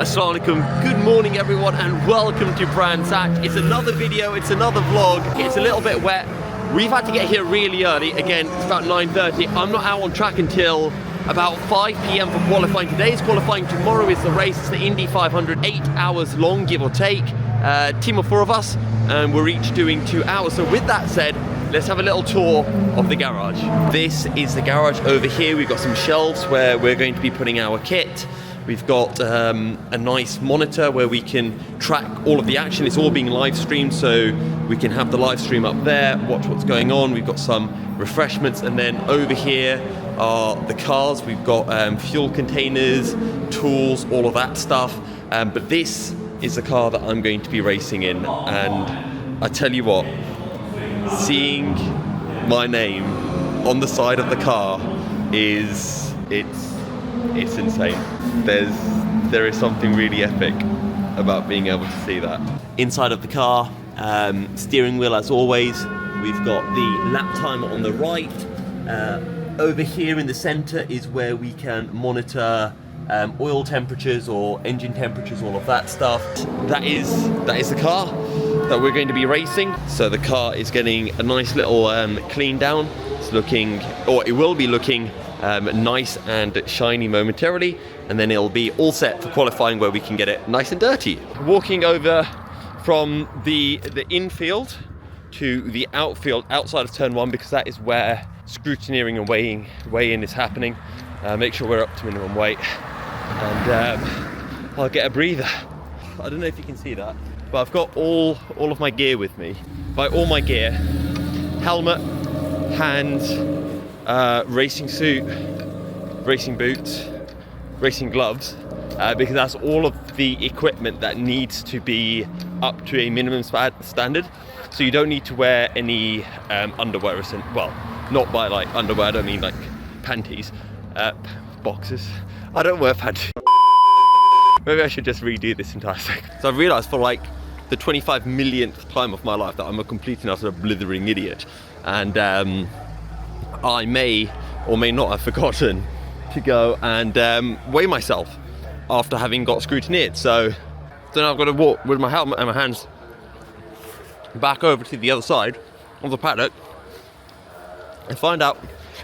Assalamu alaikum, good morning everyone and welcome to Brands Hatch. It's another video, it's another vlog, it's a little bit wet. We've had to get here really early, again it's about 9:30. I'm not out on track until about 5 PM for qualifying. Today's qualifying, tomorrow is the race. It's the Indy500, 8 hours long give or take. Team of 4 of us and we're each doing 2 hours. So with that said, let's have a little tour of the garage. This is the garage over here. We've got some shelves where we're going to be putting our kit. We've got a nice monitor where we can track all of the action. It's all being live streamed, so we can have the live stream up there, watch what's going on. We've got some refreshments, and then over here are the cars. We've got fuel containers, tools, all of that stuff. But this is the car that I'm going to be racing in, and I tell you what, seeing my name on the side of the car it's insane. There is something really epic about being able to see that. Inside of the car, steering wheel as always. We've got the lap timer on the right. Over here in the center is where we can monitor oil temperatures or engine temperatures, all of that stuff. That is the car that we're going to be racing. So the car is getting a nice little clean down. It's looking, or it will be looking nice and shiny momentarily, and then it'll be all set for qualifying where we can get it nice and dirty. Walking over from the infield to the outfield outside of turn 1, because that is where scrutineering and weigh-in is happening. Make sure we're up to minimum weight, and I'll get a breather. I don't know if you can see that, but I've got all of my gear with me. By all my gear, helmet, hands, racing suit, racing boots, racing gloves, because that's all of the equipment that needs to be up to a minimum standard. So you don't need to wear any underwear, well, not by like underwear, I don't mean like panties, boxers. I don't wear panties. Maybe I should just redo this entire thing. So I've realised for like the 25 millionth time of my life that I'm a complete and utter blithering idiot, and I may or may not have forgotten to go and weigh myself after having got scrutineered. So then I've got to walk with my helmet and my hands back over to the other side of the paddock and find out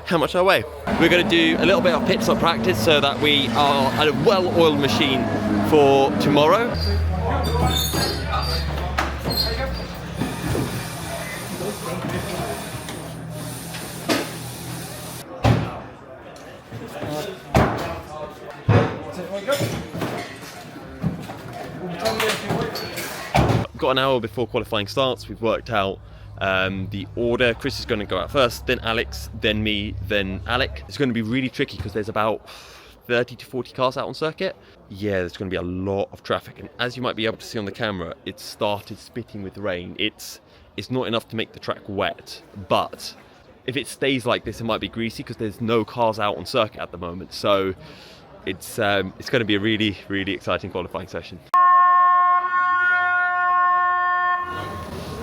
how much I weigh. We're going to do a little bit of pit stop practice so that we are at a well-oiled machine for tomorrow. Got an hour before qualifying starts. We've worked out the order. Chris is going to go out first, then Alex, then me, then Alec. It's going to be really tricky because there's about 30 to 40 cars out on circuit. Yeah, there's going to be a lot of traffic, and as you might be able to see on the camera, it started spitting with rain. It's not enough to make the track wet, but if it stays like this, it might be greasy because there's no cars out on circuit at the moment. So it's going to be a really, really exciting qualifying session.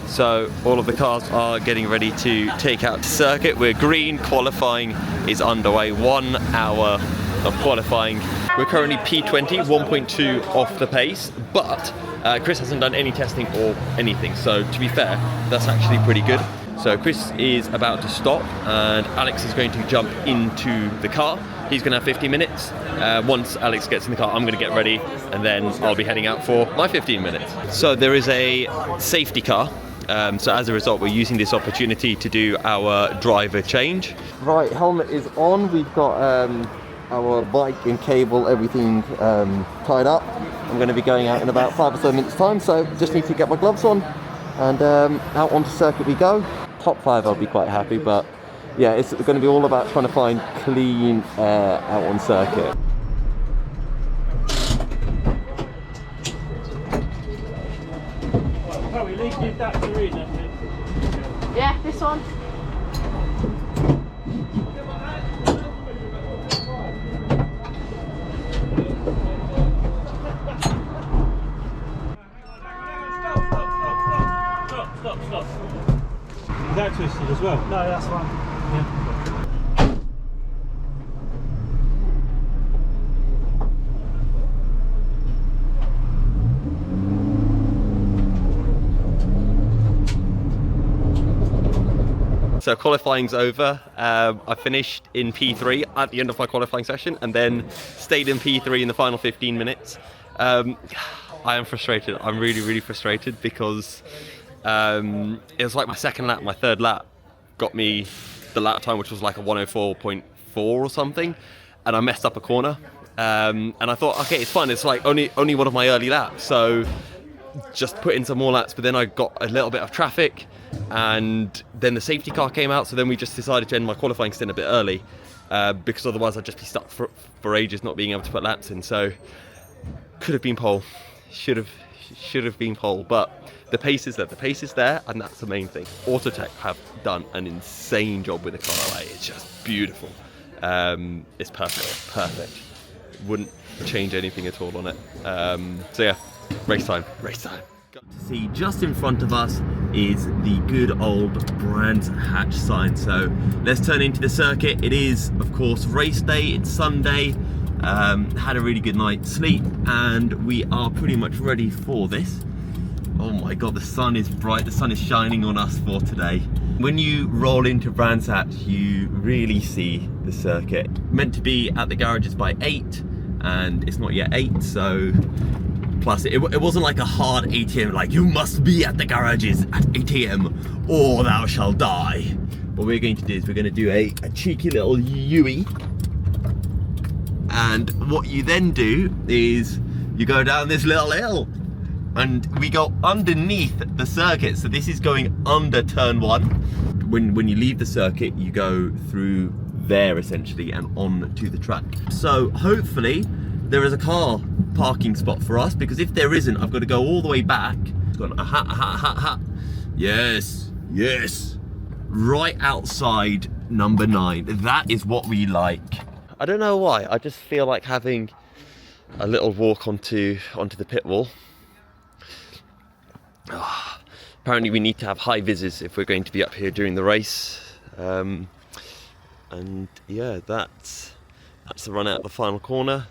So all of the cars are getting ready to take out to circuit. We're green, qualifying is underway. 1 hour of qualifying. We're currently P20, 1.2 off the pace, but Chris hasn't done any testing or anything. So to be fair, that's actually pretty good. So Chris is about to stop and Alex is going to jump into the car. He's going to have 15 minutes. Once Alex gets in the car, I'm going to get ready and then I'll be heading out for my 15 minutes. So there is a safety car. So as a result, we're using this opportunity to do our driver change. Right, helmet is on. We've got our bike and cable, everything tied up. I'm going to be going out in about 5 or so minutes time, so just need to get my gloves on and out onto circuit we go. Top 5 I'll be quite happy, but yeah, it's going to be all about trying to find clean air out on circuit. Yeah, this one. Stop. Is that twisted as well? No, that's fine. Yeah. So qualifying's over. I finished in P3 at the end of my qualifying session and then stayed in P3 in the final 15 minutes. I am frustrated. I'm really, really frustrated because it was like my second lap, my third lap got me the lap time, which was like a 104.4 or something, and I messed up a corner. And I thought, okay, it's fine. It's like only one of my early laps, so just put in some more laps. But then I got a little bit of traffic, and then the safety car came out. So then we just decided to end my qualifying stint a bit early, because otherwise I'd just be stuck for ages not being able to put laps in. So could have been pole, should have been pole, but the pace is there. The pace is there, and that's the main thing. Autotech have done an insane job with the car. Like, it's just beautiful. It's perfect. Wouldn't change anything at all on it. So yeah, race time. Got to see just in front of us is the good old Brands Hatch sign. So let's turn into the circuit. It is, of course, race day. It's Sunday. Had a really good night's sleep, and we are pretty much ready for this. Oh my god, the sun is bright. The sun is shining on us for today. When you roll into Brands Hatch, you really see the circuit. Meant to be at the garages by 8, and it's not yet 8, so plus it wasn't like a hard ATM, like you must be at the garages at 8 AM or thou shalt die. What we're going to do is we're going to do a cheeky little U-ey, and what you then do is you go down this little hill, and we go underneath the circuit. So this is going under turn 1. When you leave the circuit, you go through there essentially and on to the track. So hopefully there is a car parking spot for us, because if there isn't, I've got to go all the way back. It's gone, aha. Yes. Right outside number 9. That is what we like. I don't know why, I just feel like having a little walk onto the pit wall. Apparently we need to have high vises if we're going to be up here during the race, and yeah, that's the run out of the final corner,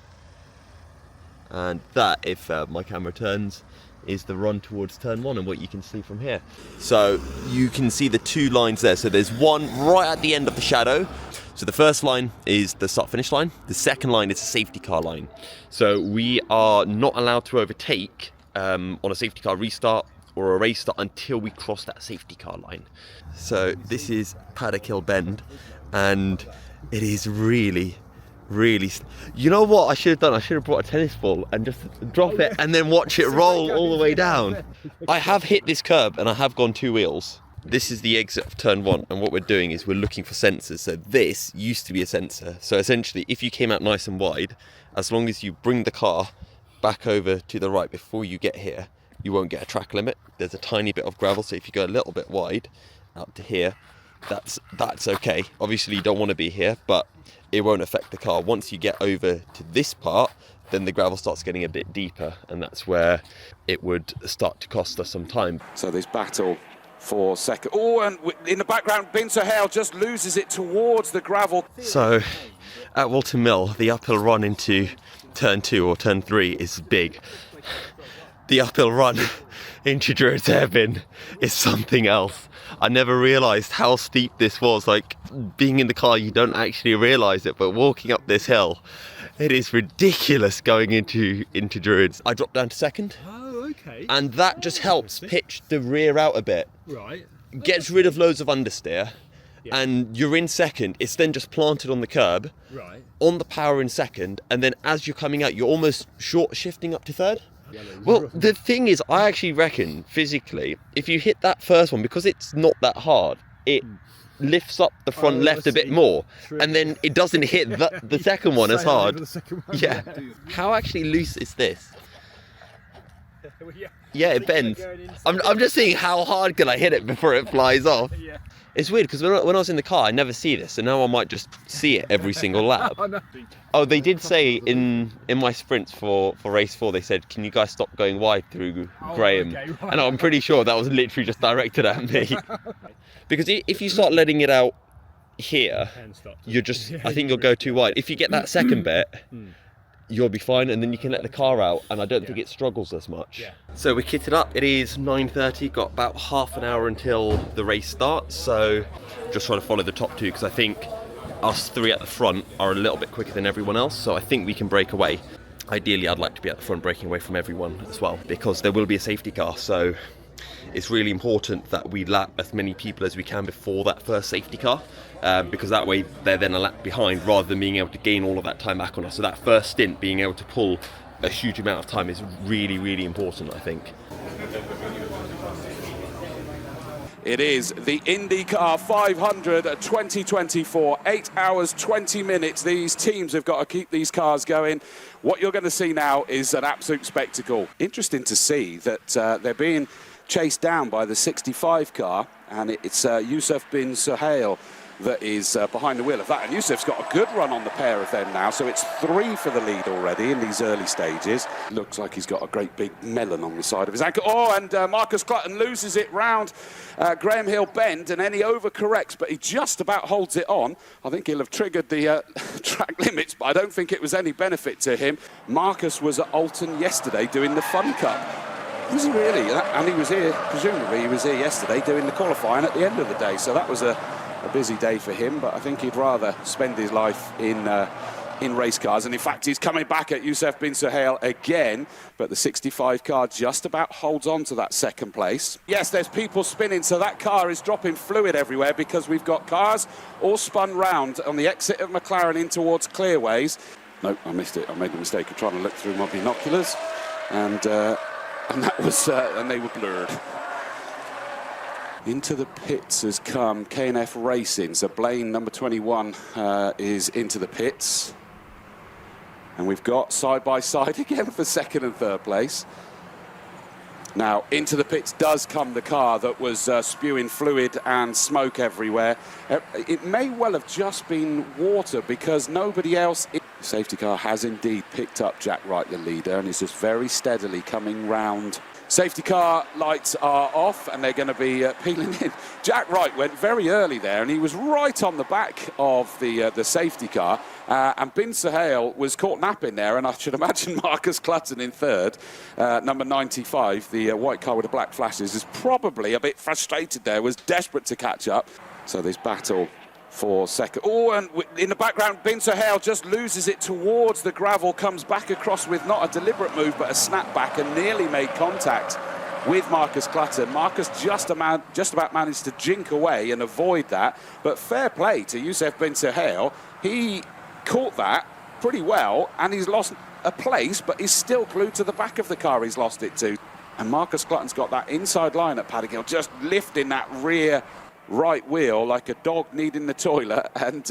and that, if my camera turns, is the run towards turn 1 and what you can see from here. So you can see the 2 lines there. So there's one right at the end of the shadow. So the first line is the start finish line. The second line is a safety car line. So we are not allowed to overtake on a safety car restart or a race start until we cross that safety car line. So this is Paddock Hill Bend, and it is really, you know what I should have done? I should have brought a tennis ball and just drop it and then watch it roll all the way down. I have hit this curb and I have gone 2 wheels. This is the exit of turn 1, and what we're doing is we're looking for sensors. So this used to be a sensor. So essentially, if you came out nice and wide, as long as you bring the car back over to the right before you get here, you won't get a track limit. There's a tiny bit of gravel, so if you go a little bit wide out to here, that's okay. Obviously you don't want to be here, but it won't affect the car. Once you get over to this part, then the gravel starts getting a bit deeper, and that's where it would start to cost us some time. So this battle for second. Oh, and in the background, Binter Hale just loses it towards the gravel. So at Walton Mill, the uphill run into turn 2 or turn 3 is big. The uphill run into Druids Hairpin is something else. I never realised how steep this was. Like, being in the car, you don't actually realise it, but walking up this hill, it is ridiculous going into Druids. I dropped down to second. Oh, okay. And that just helps pitch the rear out a bit. Right. Gets rid of loads of understeer. Yeah. And you're in second. It's then just planted on the curb. Right. On the power in second. And then as you're coming out, you're almost short shifting up to third. Well, the thing is, I actually reckon physically, if you hit that first one, because it's not that hard, it lifts up the front left a bit more. True. And then it doesn't hit the second one as hard. Yeah. How actually loose is this? Yeah, it bends. I'm just seeing how hard can I hit it before it flies off. Yeah. It's weird because when I was in the car, I never see this, so now I might just see it every single lap. Oh, they did say in my sprints for race 4, they said, can you guys stop going wide through Graham? Okay, right. And I'm pretty sure that was literally just directed at me. Because if you start letting it out here, you're just, I think you'll go too wide. If you get that second bit, you'll be fine, and then you can let the car out, and I don't think it struggles as much. Yeah. So we're kitted up. It is 9:30, got about half an hour until the race starts, so just trying to follow the top two, because I think us three at the front are a little bit quicker than everyone else, so I think we can break away. Ideally, I'd like to be at the front breaking away from everyone as well, because there will be a safety car, so it's really important that we lap as many people as we can before that first safety car, because that way they're then a lap behind rather than being able to gain all of that time back on us. So that first stint, being able to pull a huge amount of time, is really, really important, I think. It is the IndyCar 500 2024, 8 hours, 20 minutes. These teams have got to keep these cars going. What you're going to see now is an absolute spectacle. Interesting to see that they're being chased down by the 65 car, and it's Youssef bin Suhail that is behind the wheel of that. And Youssef's got a good run on the pair of them now, so it's 3 for the lead already in these early stages. Looks like he's got a great big melon on the side of his ankle. Oh, and Marcus Clutton loses it round Graham Hill Bend, and then he overcorrects, but he just about holds it on. I think he'll have triggered the track limits, but I don't think it was any benefit to him. Marcus was at Alton yesterday doing the Fun Cup. Was he really? And he was here, presumably he was here yesterday doing the qualifying at the end of the day, so that was a busy day for him, but I think he'd rather spend his life in race cars. And in fact, he's coming back at Youssef bin Suhail again, but the 65 car just about holds on to that second place. Yes, there's people spinning, so that car is dropping fluid everywhere, because we've got cars all spun round on the exit of McLaren in towards Clearways. Nope, I missed it. I made the mistake of trying to look through my binoculars, and that was and they were blurred. Into the pits has come K&F Racing. So Blaine, number 21, is into the pits. And we've got side-by-side again for second and third place. Now, into the pits does come the car that was spewing fluid and smoke everywhere. It may well have just been water, because nobody else... The safety car has indeed picked up Jack Wright, the leader, and is just very steadily coming round. Safety car lights are off, and they're going to be peeling in. Jack Wright went very early there, and he was right on the back of the safety car. And bin Suhail was caught napping there, and I should imagine Marcus Clutton in third, number 95, the white car with the black flashes, is probably a bit frustrated there, was desperate to catch up. So this battle for second. Oh, and in the background, bin Suhail just loses it towards the gravel, comes back across with not a deliberate move, but a snapback, and nearly made contact with Marcus Clutton. Marcus just about managed to jink away and avoid that, but fair play to Youssef bin Suhail. He caught that pretty well, and he's lost a place, but he's still glued to the back of the car he's lost it to. And Marcus Clutton's got that inside line at Paddock Hill, just lifting that rear right wheel like a dog needing the toilet, and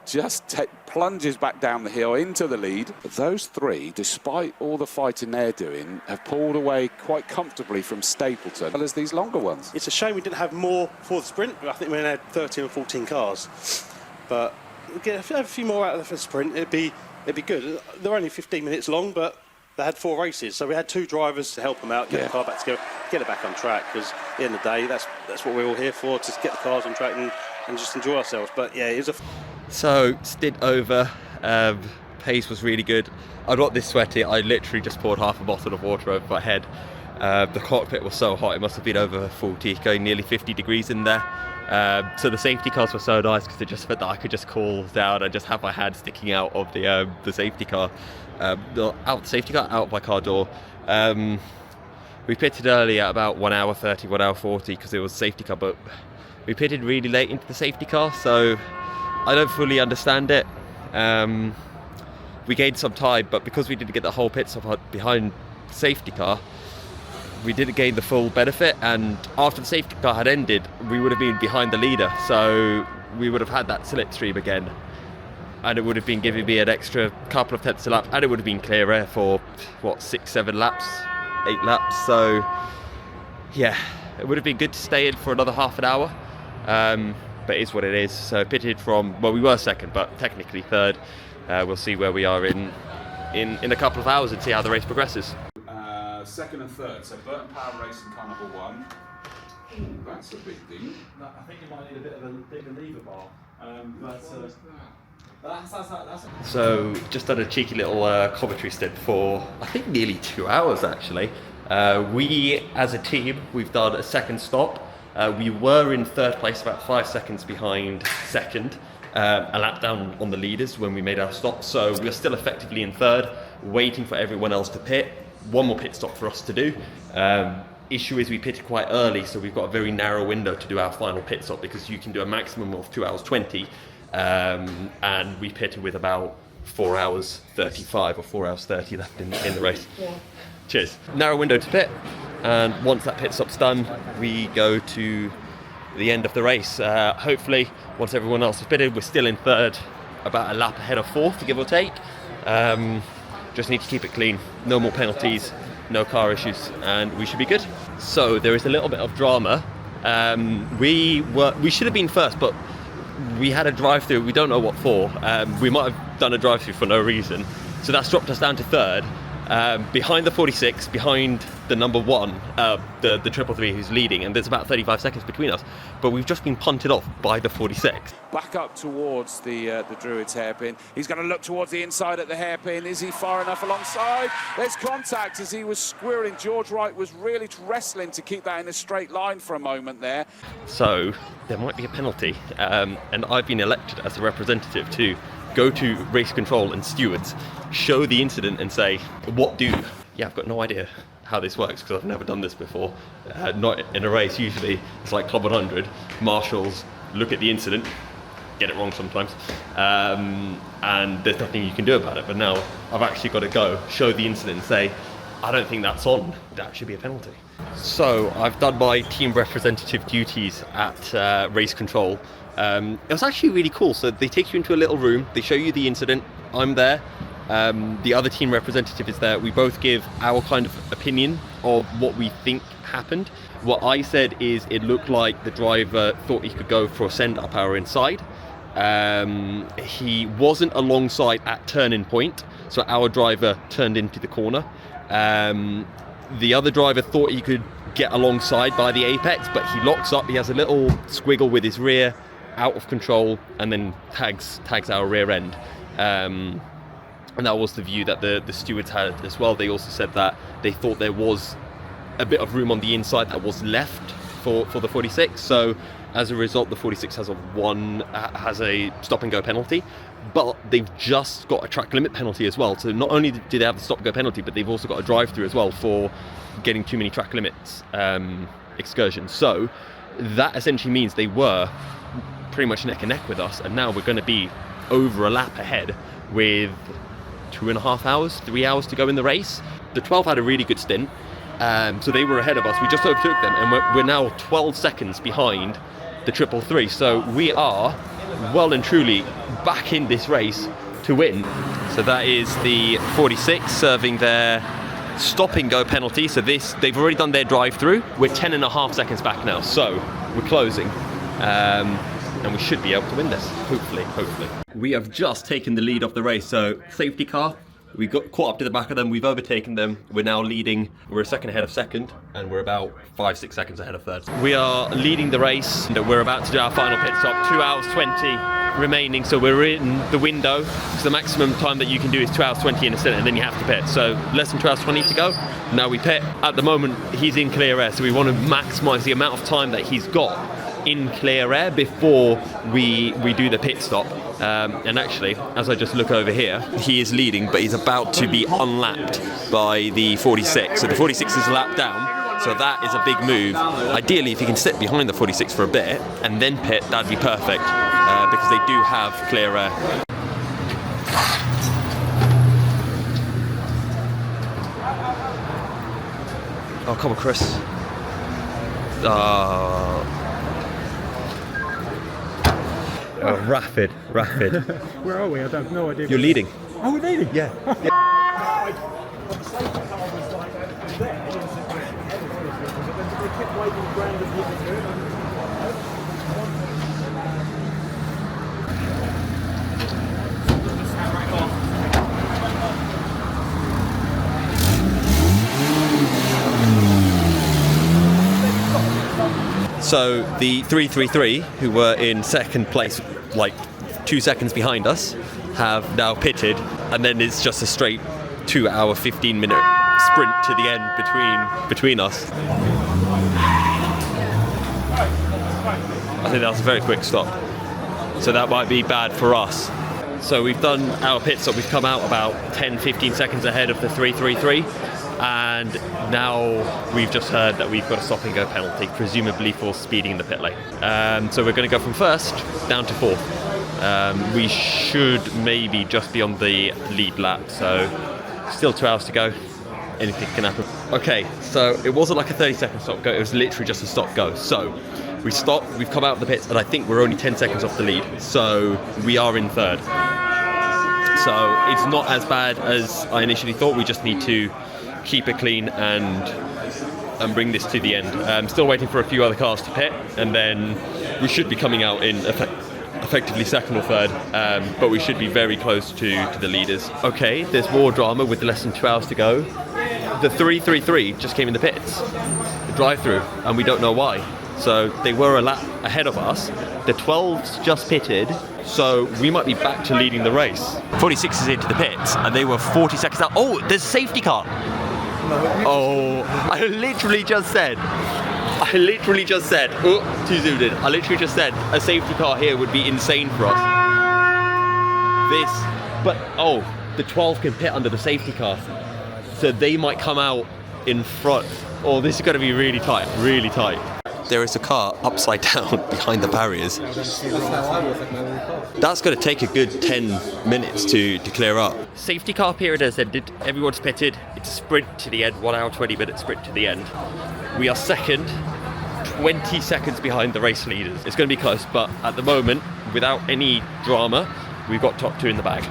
just plunges back down the hill into the lead. But those three, despite all the fighting they're doing, have pulled away quite comfortably from Stapleton, as well as these longer ones. It's a shame we didn't have more for the sprint. I think we only had 13 or 14 cars, but we'll get a few more out of the sprint. It'd be good. They're only 15 minutes long, but they had 4 races, so we had 2 drivers to help them out, get the car back together, get it back on track, because at the end of the day, that's what we're all here for, to get the cars on track and just enjoy ourselves. But yeah, it was So, stint over, pace was really good. I got this sweaty, I literally just poured half a bottle of water over my head. The cockpit was so hot, it must have been over 40, going nearly 50 degrees in there. So the safety cars were so nice, because it just meant that I could just cool down and just have my hand sticking out of the safety car. Out the safety car, out of my car door. We pitted early at about 1 hour 30, 1 hour 40, because it was a safety car, but we pitted really late into the safety car, so I don't fully understand it. We gained some time, but because we didn't get the whole pit stop behind the safety car, we didn't gain the full benefit, and after the safety car had ended, we would have been behind the leader, so we would have had that slipstream again, and it would have been giving me an extra couple of tenths a lap, and it would have been clearer for, what, 6, 7 laps, 8 laps, so yeah, it would have been good to stay in for another half an hour, but it is what it is. So pitted from, well, we were second, but technically third. We'll see where we are in a couple of hours and see how the race progresses. Second and third, so Burton Power Racing car number 1. That's a big thing. I think you might need a bit of a lever bar. So just done a cheeky little commentary stint for I think nearly 2 hours actually. We as a team, we've done a second stop. We were in third place, about 5 seconds behind second, a lap down on the leaders when we made our stop. So we're still effectively in third, waiting for everyone else to pit. One more pit stop for us to do. Issue is we pitted quite early, so we've got a very narrow window to do our final pit stop because you can do a maximum of 2 hours 20. And we pitted with about 4 hours 35 or 4 hours 30 left in the race. Yeah. Cheers. Narrow window to pit, and once that pit stop's done, we go to the end of the race. Hopefully, once everyone else has pitted, we're still in third, about a lap ahead of fourth, give or take. Just need to keep it clean. No more penalties, no car issues, and we should be good. So there is a little bit of drama. We should have been first, but we had a drive-through. We don't know what for. We might have done a drive-through for no reason. So that's dropped us down to third. Behind the 46, behind the number one, the 333 who's leading, and there's about 35 seconds between us, but we've just been punted off by the 46. Back up towards the Druids hairpin. He's going to look towards the inside at the hairpin. Is he far enough alongside? There's contact as he was squirreling. George Wright was really wrestling to keep that in a straight line for a moment there. So there might be a penalty, and I've been elected as a representative to go to race control and stewards, show the incident and say, what do? Yeah, I've got no idea how this works because I've never done this before. Not in a race, usually it's like Club 100, marshals look at the incident, get it wrong sometimes, and there's nothing you can do about it. But now I've actually got to go, show the incident and say, I don't think that's on, that should be a penalty. So I've done my team representative duties at race control. It was actually really cool. So they take you into a little room, they show you the incident, I'm there, the other team representative is there. We both give our kind of opinion of what we think happened. What I said is it looked like the driver thought he could go for a send up our inside. He wasn't alongside at turning point, so our driver turned into the corner. The other driver thought he could get alongside by the apex, but he locks up, he has a little squiggle with his rear, out of control, and then tags our rear end. And that was the view that the stewards had as well. They also said that they thought there was a bit of room on the inside that was left for the 46. So as a result, the 46 has a stop and go penalty, but they've just got a track limit penalty as well. So not only do they have the stop and go penalty, but they've also got a drive through as well for getting too many track limits excursions. So that essentially means they were pretty much neck and neck with us, and now we're going to be over a lap ahead with 2.5 hours, 3 hours to go in the race. The 12 had a really good stint, so they were ahead of us. We just overtook them, and we're now 12 seconds behind the 333. So we are well and truly back in this race to win. So that is the 46 serving their stop and go penalty. So they've already done their drive through. We're 10.5 seconds back now, so we're closing. And we should be able to win this, hopefully. We have just taken the lead of the race, so safety car, we got caught up to the back of them, we've overtaken them, we're now leading, we're a second ahead of second, and we're about 5-6 seconds ahead of third. We are leading the race, and we're about to do our final pit stop, 2 hours 20 remaining, so we're in the window, so the maximum time that you can do is 2 hours 20 in a stint, and then you have to pit, so less than 2 hours 20 to go. Now we pit. At the moment, he's in clear air, so we want to maximise the amount of time that he's got in clear air before we do the pit stop. And actually, as I just look over here, he is leading, but he's about to be unlapped by the 46. So the 46 is lapped down, so that is a big move. Ideally, if he can sit behind the 46 for a bit and then pit, that'd be perfect, because they do have clear air. Oh, come on, Chris. Rapid. Where are we? I have no idea. You're leading. Oh, we're leading? Yeah. So the 333, who were in second place, like 2 seconds behind us, have now pitted, and then it's just a straight 2 hour, 15-minute sprint to the end between us. I think that was a very quick stop. So that might be bad for us. So we've done our pit stop. We've come out about 10-15 seconds ahead of the 333. And now we've just heard that we've got a stop and go penalty, presumably for speeding in the pit lane. So we're going to go from first down to fourth. We should maybe just be on the lead lap, so still 2 hours to go. Anything can happen. Okay, so it wasn't like a 30-second stop go, it was literally just a stop go. So we stopped, we've come out of the pits, and I think we're only 10 seconds off the lead, so we are in third. So it's not as bad as I initially thought. We just need to keep it clean and bring this to the end. I'm still waiting for a few other cars to pit, and then we should be coming out in effectively second or third, but we should be very close to the leaders. Okay, there's more drama with less than 2 hours to go. The 333 just came in the pits, the drive-through, and we don't know why. So they were a lap ahead of us. The 12s just pitted, so we might be back to leading the race. 46 is into the pits, and they were 40 seconds out. Oh, there's a safety car. Oh, I literally just said, oh, too zoomed in. I literally just said a safety car here would be insane for us. Oh, the 12 can pit under the safety car. So they might come out in front. Oh, this is going to be really tight, really tight. There is a car upside down behind the barriers. That's going to take a good 10 minutes to clear up. Safety car period has ended. Everyone's pitted. It's a sprint to the end, 1 hour, 20-minute sprint to the end. We are second, 20 seconds behind the race leaders. It's going to be close, but at the moment, without any drama, we've got top two in the bag.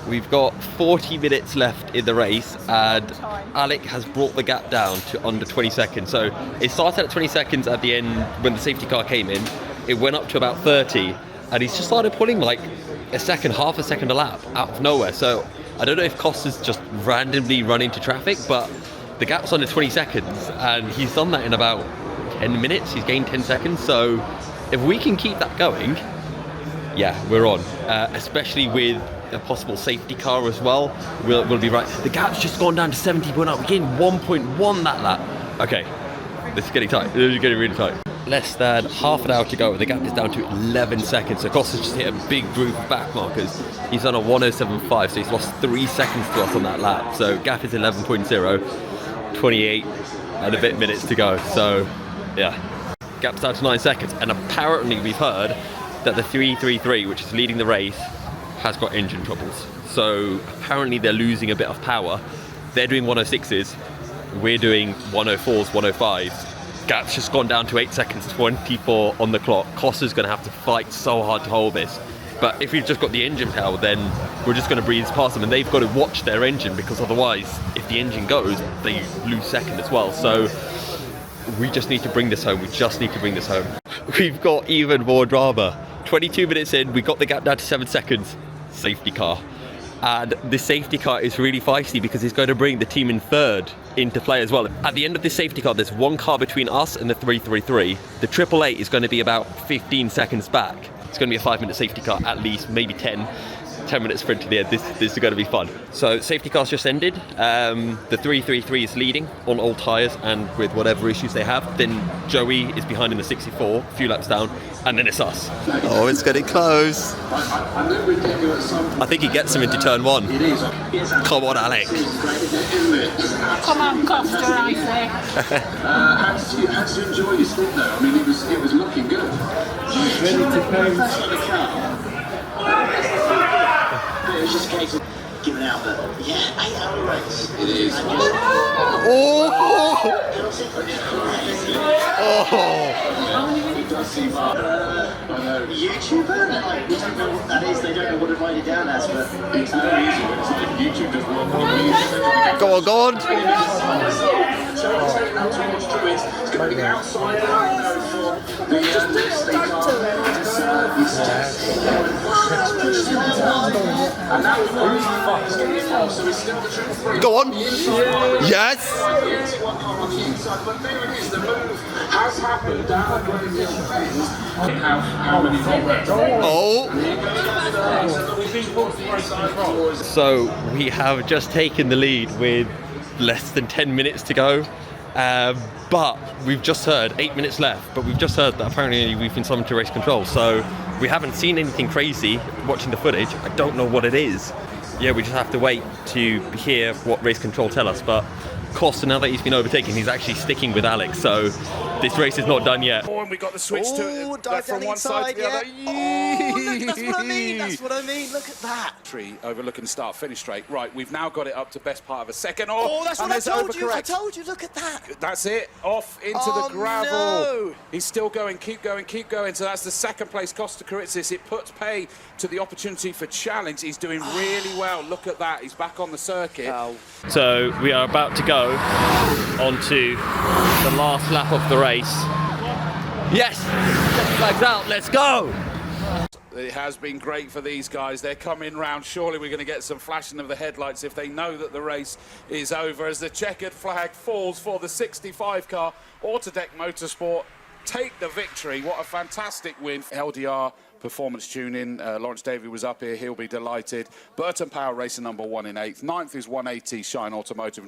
We've got 40 minutes left in the race, and Alec has brought the gap down to under 20 seconds. So it started at 20 seconds at the end when the safety car came in. It went up to about 30, and he's just started pulling like half a second a lap out of nowhere. So I don't know if Costa's just randomly run into traffic, but the gap's under 20 seconds, and he's done that in about 10 minutes. He's gained 10 seconds. So if we can keep that going, yeah, we're on, especially with a possible safety car as well. We'll be right. The gap's just gone down to 70.9. We gained 1.1 that lap. Okay, this is getting tight. This is getting really tight. Less than half an hour to go. The gap is down to 11 seconds. So Costa's just hit a big groove of back markers. He's done a 107.5, so he's lost 3 seconds to us on that lap. So gap is 11.0, 28 and a bit minutes to go. So yeah, gap's down to 9 seconds. And apparently we've heard that the 333, which is leading the race, has got engine troubles. So apparently they're losing a bit of power. They're doing 106s, we're doing 104s, 105s. Gap's just gone down to 8 seconds, 24 on the clock. Costa's gonna have to fight so hard to hold this. But if we've just got the engine power, then we're just gonna breeze past them, and they've got to watch their engine, because otherwise, if the engine goes, they lose second as well. So we just need to bring this home. We've got even more drama. 22 minutes in, we got the gap down to 7 seconds. Safety car. And the safety car is really feisty because it's going to bring the team in third into play as well. At the end of this safety car, there's one car between us and the 333. The 888 is going to be about 15 seconds back. It's going to be a 5-minute safety car, at least, maybe 10-minute sprint to the end. This is going to be fun. So safety car's just ended. The 333 is leading on all tyres and with whatever issues they have. Then Joey is behind in the 64, a few laps down, and then it's us. Oh, it's getting close. I think he gets him into turn one. Come on, Alec. Come on, Costa, I say. How did you enjoy your sprint though? I mean, it was looking good. Ready to pose. It was just a case of giving out the 8-hour race. It is. Oh! It does seem YouTuber? Like, we don't know what that is. They don't know what to write it down as, but it's very easy. It's like YouTube does work. Go on. So it's going to be outside for the state car. And that was so it's still the triple threat. Go on. Yes. But there it is, the move. How has happened down at Grace how many Oh! So we have just taken the lead with less than 10 minutes to go. But we've just heard 8 minutes left, but we've just heard that apparently we've been summoned to race control. So we haven't seen anything crazy watching the footage. I don't know what it is. Yeah, we just have to wait to hear what race control tell us. But Costa, now that he's been overtaken, he's actually sticking with Alex. So this race is not done yet. Oh, and we got the switch to from one side to the other. Oh, look, that's what I mean. That's what I mean. Look at that. Tree overlooking start, finish straight. Right, we've now got it up to best part of a second. Oh, That's and what I there's told you. I overcorrect. told you. Look at that. That's it. Off into Oh, the gravel. no. He's still going. Keep going. Keep going. So that's the second place Costa Karitsis. It puts pay to the opportunity for challenge. He's doing really well. Look at that. He's back on the circuit. So we are about to go onto the last lap of the race. Yes! Flags out, let's go! It has been great for these guys. They're coming round. Surely we're going to get some flashing of the headlights if they know that the race is over as the checkered flag falls for the 65 car. Autodeck Motorsport take the victory. What a fantastic win. LDR performance tuning. Lawrence Davey was up here. He'll be delighted. Burton Power Racing number 1 in 8th. 9th is 180 Shine Automotive.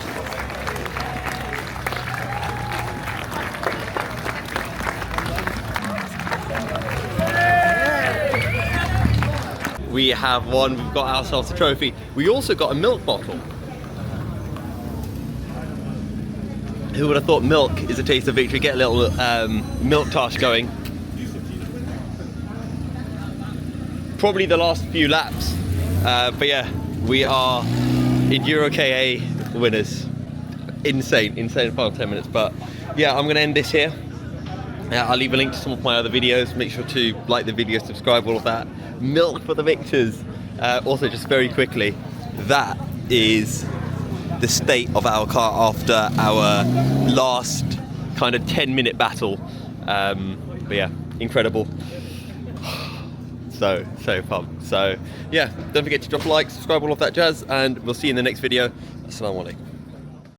We have won, we've got ourselves a trophy. We also got a milk bottle. Who would have thought milk is a taste of victory? Get a little milk tosh going. Probably the last few laps. But yeah, we are EnduroKA winners. Insane final 10 minutes. But yeah, I'm going to end this here. I'll leave a link to some of my other videos. Make sure to like the video, subscribe, all of that. Milk for the victors. Also, just very quickly, that is the state of our car after our last kind of 10-minute battle. But yeah, incredible. So fun. So yeah, don't forget to drop a like, subscribe, all of that jazz, and we'll see you in the next video. Assalamu alaikum.